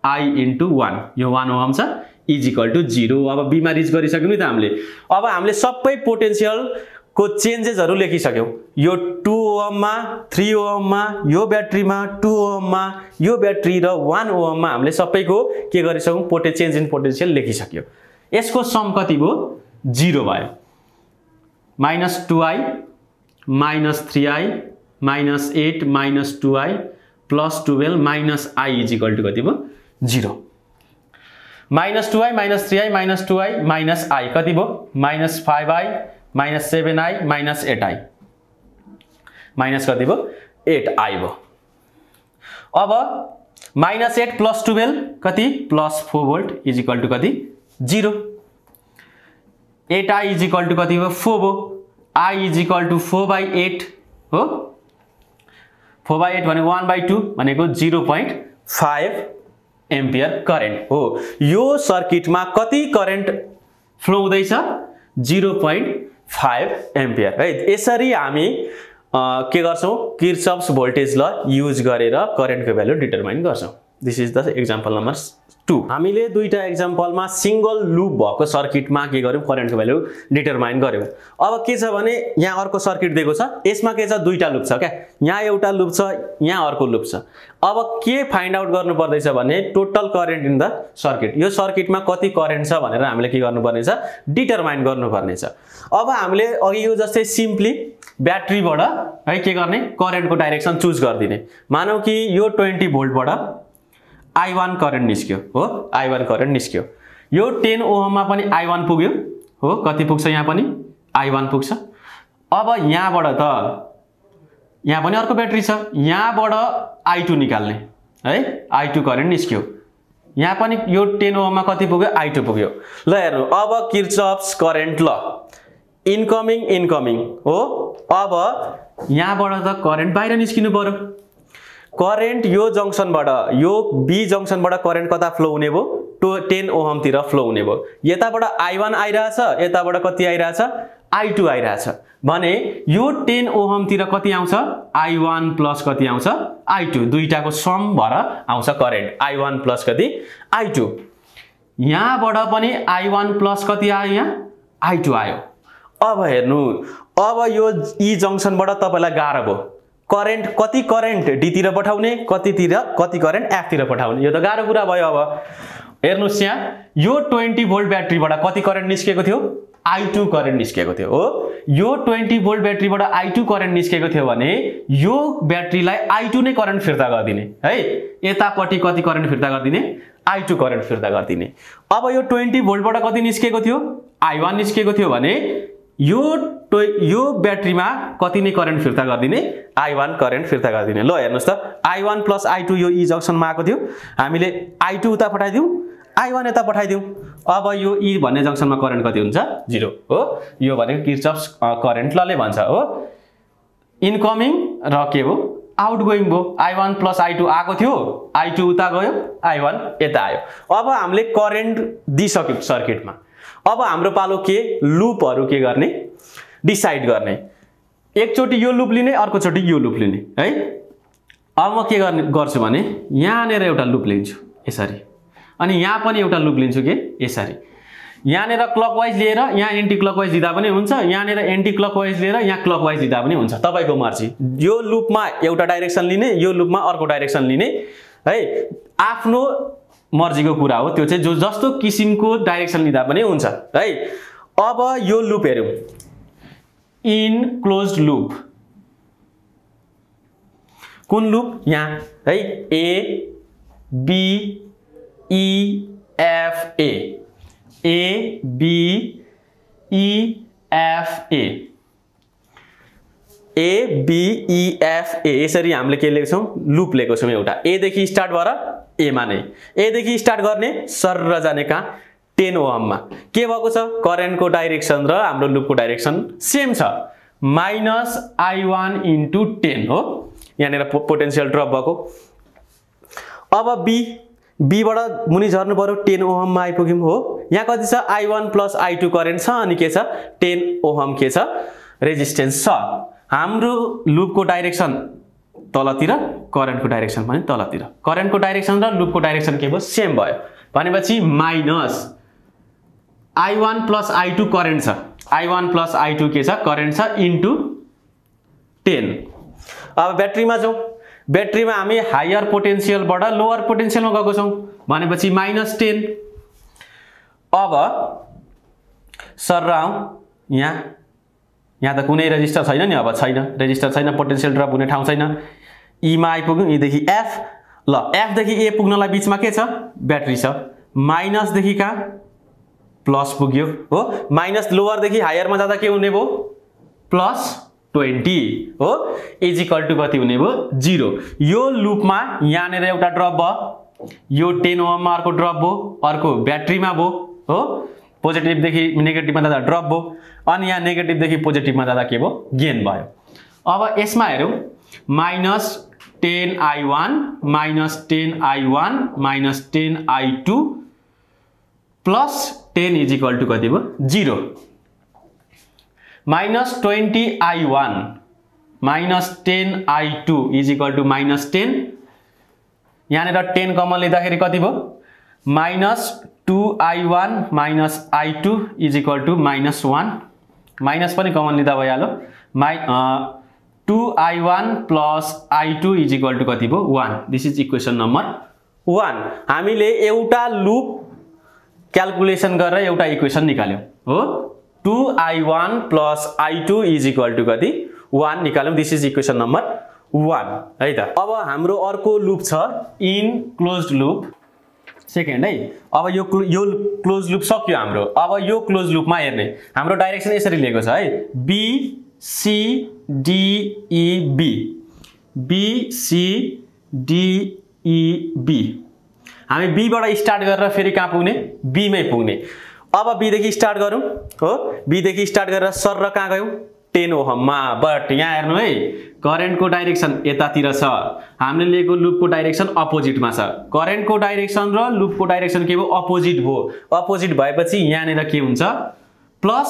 Speaker 1: 1 यो 1 ओहम छ = 0। अब B मा रिच गरिसक्यौं नि त हामीले। अब हामीले सबै पोटेन्शियलको चेन्जेसहरु लेखिसक्यौं, यो 2 ओहममा 3 ओहममा यो ब्याट्रीमा 2 ओहममा यो ब्याट्री र 1 ओहममा हामीले सबैको के गरिसक्यौं चेन्ज इन पोटेन्शियल लेखिसक्यौं। यसको सम कति भयो 0 भयो, -2I -3I -8 -2I +12 -I = कति भयो 0। -2I -3I -2I -I कति भयो -5I -7I -8I माइनस कति भयो 8I भयो। अब -8 + 12 कति +4 भोल्ट = कति 0। 8I = कति भयो 4 भयो, I = 4/8 हो, 4/8 भनेको 1/2 भनेको 0.5 एम्पियर करेन्ट हो। यो सर्किटमा कति करेन्ट फ्लो हुँदैछ 0.5 5 एम्पियर है। यसरी हामी के गर्छौं किर्चफ्स भोल्टेज ल युज गरेर करेन्टको भ्यालु डिटरमाइन गर्छौं। This is the example number 2। हामीले दुईटा एक्जाम्पलमा सिंगल लुप भएको सर्किटमा के गर्यौं करेन्टको भ्यालु डिटरमाइन गर्यौं। अब के छ भने यहाँ अर्को सर्किट दिएको छ, यसमा के छ दुईटा लुप छ क्या, यहाँ एउटा लुप छ यहाँ अर्को लुप छ। अब के फाइन्ड आउट गर्नु पर्दैछ भने total current in the circuit, यो सर्किटमा कति करेन्ट छ भनेर हामीले के गर्नुपर्ने छ डिटरमाइन गर्नुपर्ने छ। अब हामीले अघि यो जस्तै सिम्पली ब्याट्रीबाट है के गर्ने करेन्टको डाइरेक्सन चुज गर्दिने। मानौ कि यो 20 भोल्टबाट I1 करेन्ट निस्क्यो हो, I1 करेन्ट निस्क्यो। यो 10 ओहममा पनि I1 पुग्यो हो, कति पुग्छ यहाँ पनि I1 पुग्छ। अब यहाँबाट त यहाँ पनि अर्को ब्याट्री छ, यहाँबाट I2 निकाल्ने है, I2 करेन्ट निस्क्यो। यहाँ पनि यो 10 ओहममा कति पुग्यो I2 पुग्यो। ल हेर्नु अब किर्चफ्स करेन्ट ल इनकमिङ हो। अब यहाँबाट त करेन्ट बाहिर निस्किनु पर्यो। करेन्ट यो जंक्सनबाट यो बी जंक्सनबाट करेन्ट कता फ्लो हुने भो 10 ओहम तिर फ्लो हुने भो। यताबाट I1 आइराछ, यताबाट कति आइराछ I2 आइराछ भने यो 10 ओहम तिर कति आउँछ I1 प्लस कति आउँछ I2, दुईटाको सम भएर आउँछ करेन्ट I1 प्लस कति I2। यहाँबाट पनि I1 प्लस कति आयो यहाँ I2 आयो। अब हेर्नु अब यो ई जंक्सनबाट तपाईलाई गाह्रो भयो, करेन्ट कति करेन्ट डी तिर पठाउने कति करेन्ट एफ तिर पठाउने, यो त गाह्रो कुरा भयो। अब हेर्नुस् यहाँ यो 20 भोल्ट ब्याट्रीबाट कति करेन्ट निस्केको थियो I2 करेन्ट निस्केको थियो हो। यो 20 भोल्ट ब्याट्रीबाट I2 करेन्ट निस्केको थियो भने यो ब्याट्रीलाई I2 नै करेन्ट फिर्ता गरिदिने है, यतापट्टि कति करेन्ट फिर्ता गरिदिने I2 करेन्ट फिर्ता गरिदिने। अब यो 20 भोल्टबाट कति निस्केको थियो I1 निस्केको थियो भने यो ब्याट्रीमा कति नै करेन्ट फिर्ता गरिदिने I1 करेन्ट फिर्ता गरिदिने। ल हेर्नुस् त I1 प्लस I2 यो ई जंक्सनमा आएको थियो, हामीले I2 उता पठाइदिउँ I1 यता पठाइदिउँ। अब यो ई भन्ने जंक्सनमा करेन्ट कति हुन्छ 0 हो। यो भनेको किर्चफ्स करेन्ट लले भन्छ हो। इनकमिङ र के हो आउटगोइङ भो। I1 प्लस I2 आएको थियो, I2 उता गयो I1 यता आयो। अब हामीले करेन्ट दिइसक्यौं सर्किटमा। अब हाम्रो पालो के लुपहरु के गर्ने डिसाइड गर्ने, एकचोटी यो लुप लिने अर्कोचोटी यो लुप लिने है। अब म के गर्छु भने यहाँनेर एउटा लुप लिन्छु यसरी, अनि यहाँ पनि एउटा लुप लिन्छु के यसरी। यहाँनेर क्लकवाइज लिएर यहाँ एन्टी क्लकवाइज लिँदा पनि हुन्छ, यहाँनेर एन्टी क्लकवाइज लिएर यहाँ क्लकवाइज लिँदा पनि हुन्छ, तपाईको मर्जी। यो लुपमा एउटा डाइरेक्सन लिने, यो लुपमा अर्को डाइरेक्सन लिने है, आफ्नो मर्जीको कुरा हो त्यो चाहिँ। जो जस्तो किसिमको डाइरेक्सन लिँदा पनि हुन्छ है। अब यो लुप हेरौं, इन क्लोज्ड लुप कुन लुप यहाँ है A B E F A B E F A B E F A यसरी हामीले के लेख्छौं लुप लेखेको छौं एउटा। ए देखि स्टार्ट भएर ए मा नै ए देखि स्टार्ट गर्ने सर्र जाने कहाँ 10 ओहममा के भएको छ करेन्टको डाइरेक्सन र हाम्रो लुपको डाइरेक्सन सेम छ -I1 * 10 हो। यहाँनेर पोटेन्शियल ड्रप भएको। अब बी बाट मुनि झर्नु पर्यो 10 ओहममा आइपुग्यौं हो। यहाँ कति छ I1 + I2 करेन्ट छ अनि के छ 10 ओहम के छ रेजिस्टेन्स छ। हाम्रो लुपको डाइरेक्सन तलतिर, करेन्टको डाइरेक्सन पनि तलतिर। करेन्टको डाइरेक्सन र लुपको डाइरेक्सन के भयो सेम भयो भनेपछि -I1 + I2 करेन्ट छ, I1 + I2 के छ करेन्ट छ इन्टु 10। अब ब्याट्रीमा जाउँ, ब्याट्रीमा हामी हायर पोटेन्शियलबाट लोअर पोटेन्शियलमा गएको छौं भनेपछि -10। अब सर आउँ यहाँ त कुनै रेजिस्टर छैन नि, अब छैन रेजिस्टर छैन, पोटेन्शियल ड्रप हुने ठाउँ छैन। ई मा आइपुग्यौं, ई देखि एफ। ल एफ देखि ए पुग्नलाई बीचमा के छ ब्याट्री छ। माइनस देखि कहाँ प्लस पुग्यो हो। माइनस लोअर देखि हायरमा जाँदा के हुने भयो +20 हो इक्वल टु कति हुने भयो 0। यो लुपमा यहाँनेर एउटा ड्रप भयो, यो 10 ओहममा अर्को ड्रप भयो, अर्को ब्याट्रीमा भयो हो। पोजिटिभ देखि नेगेटिभमा जाँदा ड्रप भयो, अनि यहाँ नेगेटिभ देखि पोजिटिभमा जाँदा के भयो गेन भयो। अब यसमा हेरौँ -10I1 -10I1 -10I2 + 10 = कति भयो 0। Minus 20i1 minus 10i2 is equal to minus 10। यहाँनिर 10 कमन लिँदाखेरि कति भयो minus 2i1 minus i2 is equal to minus 1। Minus पनि कमन लिँदा भइहाल्यो 2i1 plus i2 is equal two कति भयो 1। This is equation number 1। हामीले एउटा लुप क्याल्कुलेसन गरेर एउटा इक्वेसन निकाल्यौं हो। 2i1 plus i2 is equal two कति 1 निकाल्यौं। दिस इज इक्वेसन नम्बर 1 है त। अब हाम्रो अर्को लुप छ इन क्लोज्ड लुप सेकेन्ड है। अब यो क्लोज लुप सक्यो हाम्रो। अब यो क्लोज लुपमा हेर्ने हाम्रो डाइरेक्सन यसरी लिएको छ है B C D E B B C D E B। हामी B बाट स्टार्ट गरेर फेरि कहाँ पुग्ने B मै पुग्ने। अब B देखि स्टार्ट गरौँ हो। B देखि स्टार्ट गरेर सर कहाँ गयौं 10 ओहममा। बट यहाँ हेर्नु है करेन्टको डाइरेक्सन यतातिर छ हामीले लिएको लुपको डाइरेक्सन अपोजिटमा छ। करेन्टको डाइरेक्सन र लुपको डाइरेक्सन के भयो अपोजिट भयो। अपोजिट भएपछि यहाँनिर के हुन्छ प्लस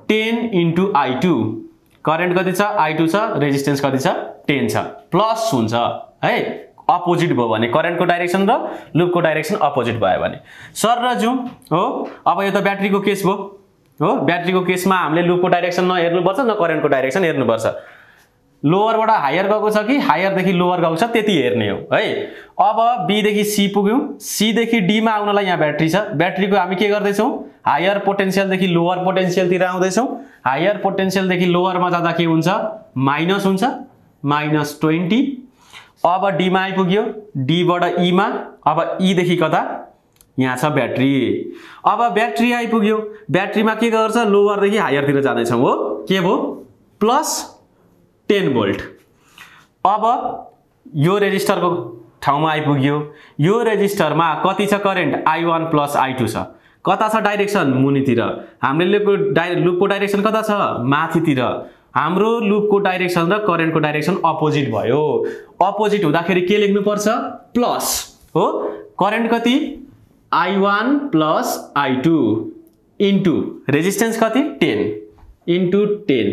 Speaker 1: 10 इन्टु i2। करेन्ट कति छ i2 छ रेजिस्टेन्स कति छ 10 छ प्लस हुन्छ है। अपोजिट भयो भने करेन्टको डाइरेक्सन र लुपको डाइरेक्सन अपोजिट भयो भने सर र जाउँ हो। अब यो त ब्याट्रीको केस भयो हो। ब्याट्रीको केसमा हामीले लुपको डाइरेक्सन न हेर्नुपर्छ न करेन्टको डाइरेक्सन हेर्नुपर्छ। लोवरबाट हायर गएको छ कि हायर देखि लोवर गएको छ त्यति हेर्ने हो है। अब B देखि C पुग्यौं C देखि D मा आउनलाई यहाँ ब्याट्री छ। ब्याट्रीको हामी के गर्दै छौं हायर पोटेन्शियल देखि लोवर पोटेन्शियल तिर आउँदै छौं। हायर पोटेन्शियल देखि लोवरमा जाँदा के हुन्छ माइनस हुन्छ माइनस 20। अब D मा आइपुग्यो D बाट E मा। अब E देखि कता यहाँ छ ब्याट्री। अब ब्याट्री आइपुग्यो ब्याट्रीमा के गर्छ लोवर देखि हायर तिर जाँदै छौं हो। के भयो प्लस 10 भोल्ट। अब यो रेजिस्टरको ठाउँमा आइपुग्यो। यो रेजिस्टरमा कति छ करेन्ट i1 प्लस i2 छ। कता छ डाइरेक्सन मुनितिर। हामीले लुपको डाइरेक्सन कता छ माथितिर। हाम्रो लुपको डाइरेक्सन र करेन्टको डाइरेक्सन अपोजिट भयो। अपोजिट हुँदाखेरि के लेख्नु पर्छ प्लस हो। करेन्ट कति i1 plus i2 into resistance कति 10 इन्टु 10।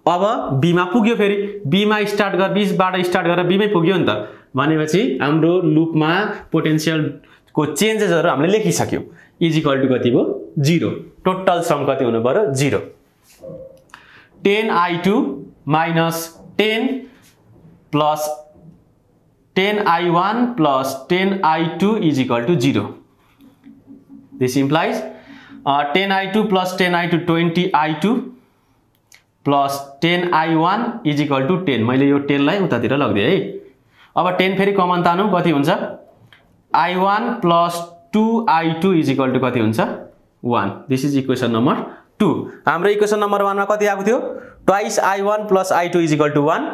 Speaker 1: अब B मा पुग्यो फेरि B मा स्टार्ट गर 20 बाट स्टार्ट गरेर B मै पुग्यो नि त। भनेपछि हाम्रो लुपमा पोटेन्शियलको चेन्जेसहरु हामीले लेखिसक्यौं। इज इक्वल टु कति भयो 0। टोटल सम कति हुनु पर्यो 0। 10i2 minus 10 plus 10i1 plus 10i2 is equal to 0। This implies 10i2 plus 10i2 20i2 plus 10i1 is equal to 10। मैले यो 10 लाई उतातिर लग्दिए है। अब 10 फेरि कमन तानौं कति हुन्छ i1 plus 2i2 is equal to कति हुन्छ 1। This is equation number 2। हाम्रो इक्वेसन नम्बर 1 मा कति आएको थियो twice i1 plus i2 is equal to 1।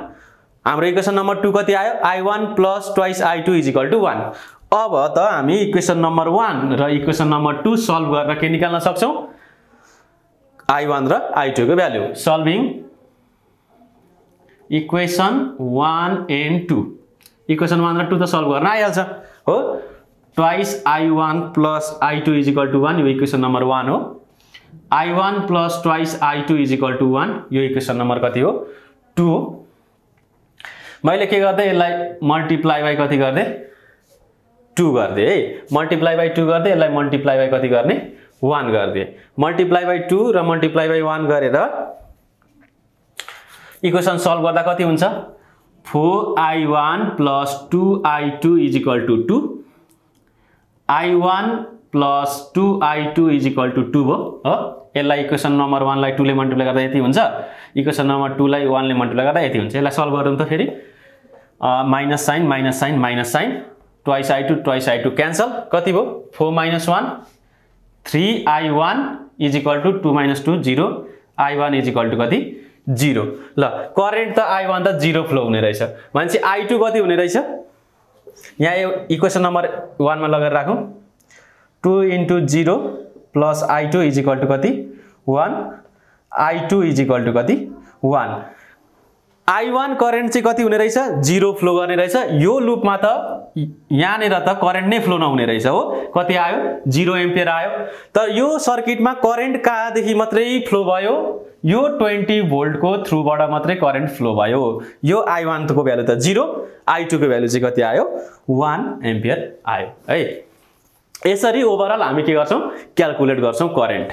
Speaker 1: हाम्रो इक्वेसन नम्बर 2 कति आयो i1 plus twice i2 is equal to 1। अब त हामी इक्वेसन नम्बर 1 र इक्वेसन नम्बर 2 सल्भ गरेर के निकाल्न सक्छौं i1 र i2 को value. Solving equation 1 and 2। Equation 1 र 2 त सल्भ गर्न आइहाल्छ हो। Twice i1 plus i2 is equal to 1 यो इक्वेसन नम्बर 1 हो। i1 plus twice i2 is equal to 1 यो इक्वेसन नम्बर कति हो 2 हो। मैले के गर्दै यसलाई मल्टिप्लाई बाइ कति गर्दै 2 गर्दे है। मल्टिप्लाई बाइ 2 गर्दे यसलाई मल्टिप्लाई बाइ कति गर्ने 1 गर्दे। मल्टिप्लाई बाइ 2 र मल्टिप्लाई बाइ 1 गरेर इक्वेसन सल्भ गर्दा कति हुन्छ 4i1 plus 2i2 is equal to 2। i1 plus 2i2 is equal to 2 भयो हो। यसलाई इक्वेसन नम्बर 1 लाई 2 ले मल्टिप्लाई गर्दा यति हुन्छ। इक्वेसन नम्बर 2 लाई 1 ले मल्टिप्लाई गर्दा यति हुन्छ। यसलाई सल्भ गरौँ त फेरि minus sign minus sign minus sign twice i2 cancel कति भयो 4 minus 1 3i1 is equal to 2 minus 2 0 i1 is equal to कति 0। ल करेन्ट त i1 त 0 फ्लो हुने रहेछ भनेपछि i2 कति हुने रहेछ यहाँ यो इक्वेसन नम्बर 1 मा लगेर राखौं 2 into 0 plus i2 is equal to कति 1 i2 इज इक्वल टु कति 1। i1 करेन्ट चाहिँ कति हुने रहेछ 0 फ्लो गर्ने रहेछ। यो लुपमा त यहाँनेर त करेन्ट नै फ्लो नहुने रहेछ हो। कति आयो 0 एम्पियर आयो। तर यो सर्किटमा करेन्ट कहाँदेखि मात्रै फ्लो भयो यो 20 भोल्टको थ्रुबाट मात्रै करेन्ट फ्लो भयो। यो I1 को भ्यालु त 0, I2 को भ्यालु चाहिँ कति आयो 1 एम्पियर आयो है। यसरी ओभरअल हामी के गर्छौं क्याल्कुलेट गर्छौं करेन्ट।